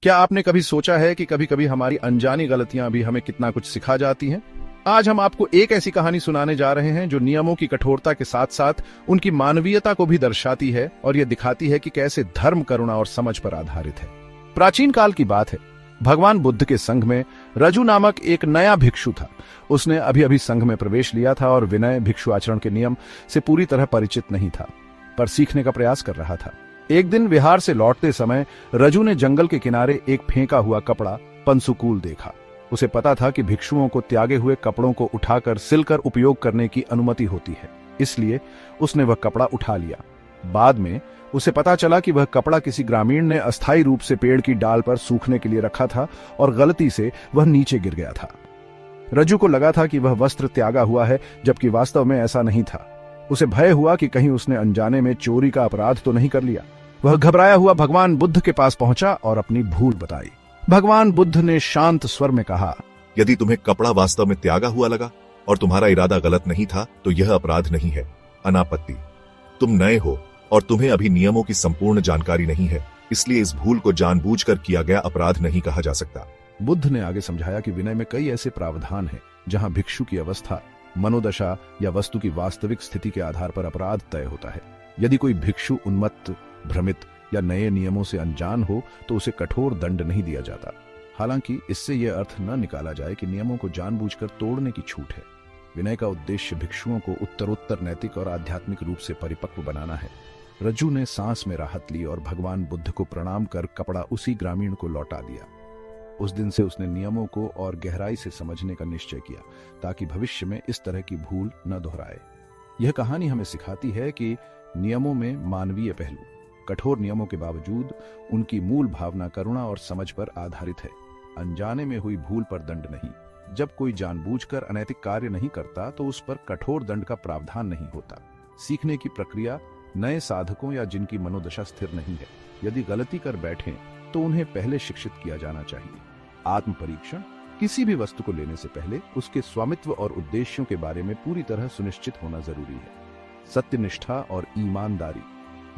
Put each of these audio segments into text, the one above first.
क्या आपने कभी सोचा है कि कभी कभी हमारी अनजानी गलतियां भी हमें कितना कुछ सिखा जाती हैं? आज हम आपको एक ऐसी कहानी सुनाने जा रहे हैं जो नियमों की कठोरता के साथ साथ उनकी मानवीयता को भी दर्शाती है और यह दिखाती है कि कैसे धर्म, करुणा और समझ पर आधारित है। प्राचीन काल की बात है। भगवान बुद्ध के संघ में रजु नामक एक नया भिक्षु था। उसने अभी अभी संघ में प्रवेश लिया था और विनय, भिक्षु आचरण के नियम से पूरी तरह परिचित नहीं था, पर सीखने का प्रयास कर रहा था। एक दिन विहार से लौटते समय रजू ने जंगल के किनारे एक फेंका हुआ कपड़ा पंसुकूल देखा। उसे पता था कि भिक्षुओं को त्यागे हुए कपड़ों को उठाकर सिलकर उपयोग करने की अनुमति होती है, इसलिए उसने वह कपड़ा उठा लिया। बाद में उसे पता चला कि वह कपड़ा किसी ग्रामीण ने अस्थायी रूप से पेड़ की डाल पर सूखने के लिए रखा था और गलती से वह नीचे गिर गया था। रजू को लगा था कि वह वस्त्र त्यागा हुआ है, जबकि वास्तव में ऐसा नहीं था। उसे भय हुआ कि कहीं उसने अनजाने में चोरी का अपराध तो नहीं कर लिया। वह घबराया हुआ भगवान बुद्ध के पास पहुंचा और अपनी भूल बताई। भगवान बुद्ध ने शांत स्वर में कहा, यदि तुम्हें कपड़ा वास्तव में त्यागा हुआ लगा और तुम्हारा इरादा गलत नहीं था, तो यह अपराध नहीं है, अनापत्ति। तुम नए हो और तुम्हें अभी नियमों की संपूर्ण जानकारी नहीं है, इसलिए इस भूल को जानबूझकर किया गया अपराध नहीं कहा जा सकता। बुद्ध ने आगे समझाया कि विनय में कई ऐसे प्रावधान हैं जहां भिक्षु की अवस्था, मनोदशा या वस्तु की वास्तविक स्थिति के आधार पर अपराध तय होता है। यदि कोई भिक्षु उन्मत्त, भ्रमित या नए नियमों से अनजान हो तो उसे कठोर दंड नहीं दिया जाता। हालांकि इससे यह अर्थ न निकाला जाए कि नियमों को जानबूझकर तोड़ने की छूट है। विनय का उद्देश्य भिक्षुओं को उत्तरोत्तर नैतिक और आध्यात्मिक रूप से परिपक्व बनाना है। रज्जू ने सांस में राहत ली और भगवान बुद्ध को प्रणाम कर कपड़ा उसी ग्रामीण को लौटा दिया। उस दिन से उसने नियमों को और गहराई से समझने का निश्चय किया, ताकि भविष्य में इस तरह की भूल न दोहराए। यह कहानी हमें सिखाती है कि नियमों में मानवीय पहलू, कठोर नियमों के बावजूद उनकी मूल भावना करुणा और समझ पर आधारित है। अनजाने में हुई भूल पर दंड नहीं। जब कोई जानबूझकर अनैतिक कार्य नहीं करता तो उस पर कठोर दंड का प्रावधान नहीं होता। सीखने की प्रक्रिया नए साधकों या जिनकी मनोदशा स्थिर नहीं है, यदि गलती कर बैठें तो उन्हें पहले शिक्षित किया जाना चाहिए। आत्म परीक्षण, किसी भी वस्तु को लेने से पहले उसके स्वामित्व और उद्देश्यों के बारे में पूरी तरह सुनिश्चित होना जरूरी है। सत्यनिष्ठा और ईमानदारी,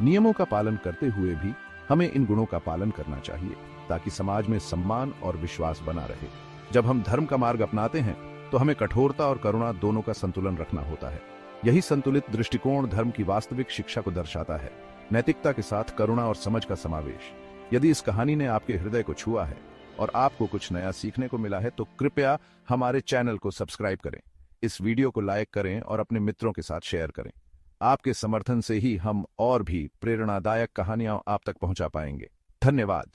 नियमों का पालन करते हुए भी हमें इन गुणों का पालन करना चाहिए, ताकि समाज में सम्मान और विश्वास बना रहे। जब हम धर्म का मार्ग अपनाते हैं तो हमें कठोरता और करुणा दोनों का संतुलन रखना होता है। यही संतुलित दृष्टिकोण धर्म की वास्तविक शिक्षा को दर्शाता है, नैतिकता के साथ करुणा और समझ का समावेश। यदि इस कहानी ने आपके हृदय को छुआ है और आपको कुछ नया सीखने को मिला है तो कृपया हमारे चैनल को सब्सक्राइब करें, इस वीडियो को लाइक करें और अपने मित्रों के साथ शेयर करें। आपके समर्थन से ही हम और भी प्रेरणादायक कहानियां आप तक पहुंचा पाएंगे। धन्यवाद।